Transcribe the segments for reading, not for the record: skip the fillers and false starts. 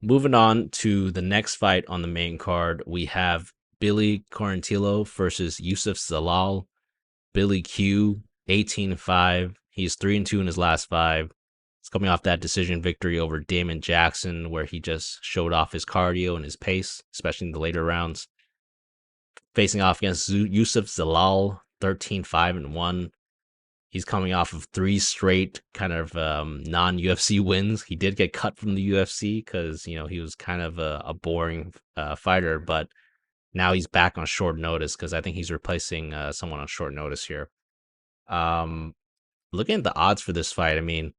moving on to the next fight on the main card, we have Billy Quarantillo versus Youssef Zalal. Billy Q, 18-5. He's 3-2 in his last five. He's coming off that decision victory over Damon Jackson, where he just showed off his cardio and his pace, especially in the later rounds. Facing off against Youssef Zalal, 13-5-1. He's coming off of three straight kind of non-UFC wins. He did get cut from the UFC because he was kind of a boring fighter, but now he's back on short notice because I think he's replacing someone on short notice here. Looking at the odds for this fight, I mean,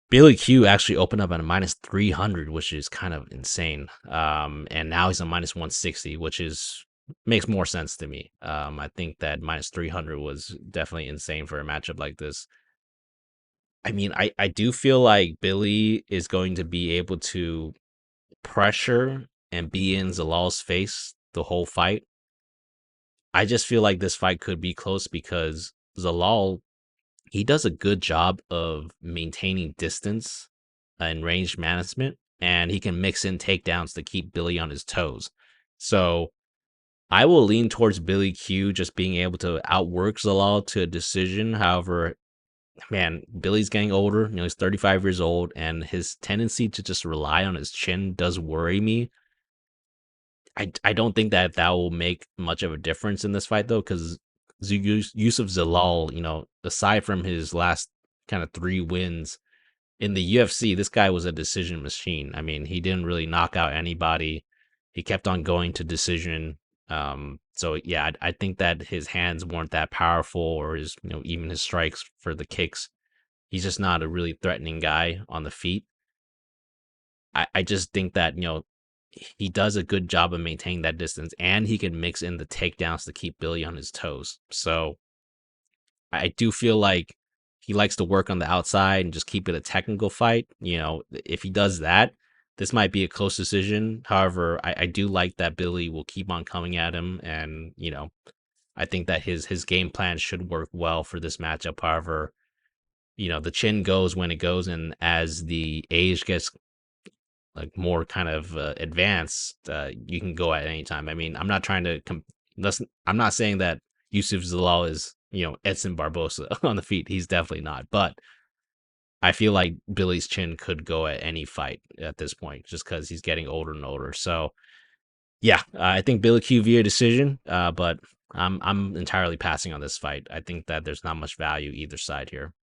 Billy Q actually opened up at a minus 300, which is kind of insane. And now he's on minus 160, which makes more sense to me. I think that minus 300 was definitely insane for a matchup like this. I mean, I do feel like Billy is going to be able to pressure and be in Zalal's face the whole fight. I just feel like this fight could be close because Zalal, he does a good job of maintaining distance and range management, and he can mix in takedowns to keep Billy on his toes. So I will lean towards Billy Q just being able to outwork Zalal to a decision. However, man, Billy's getting older. He's 35 years old, and his tendency to just rely on his chin does worry me. I don't think that will make much of a difference in this fight, though, because Youssef Zalal, aside from his last kind of three wins in the UFC, this guy was a decision machine. I mean, he didn't really knock out anybody. He kept on going to decision. So yeah, I think that his hands weren't that powerful, or even his strikes for the kicks. He's just not a really threatening guy on the feet. I just think that, he does a good job of maintaining that distance, and he can mix in the takedowns to keep Billy on his toes. So I do feel like he likes to work on the outside and just keep it a technical fight. If he does that, this might be a close decision. However, I do like that Billy will keep on coming at him, and I think that his game plan should work well for this matchup. However, the chin goes when it goes, and as the age gets like more kind of advanced, you can go at any time. I mean, I'm not trying to I'm not saying that Youssef Zalal is Edson Barbosa on the feet. He's definitely not, but I feel like Billy's chin could go at any fight at this point, just because he's getting older and older. So yeah, I think Billy Q via decision, but I'm entirely passing on this fight. I think that there's not much value either side here.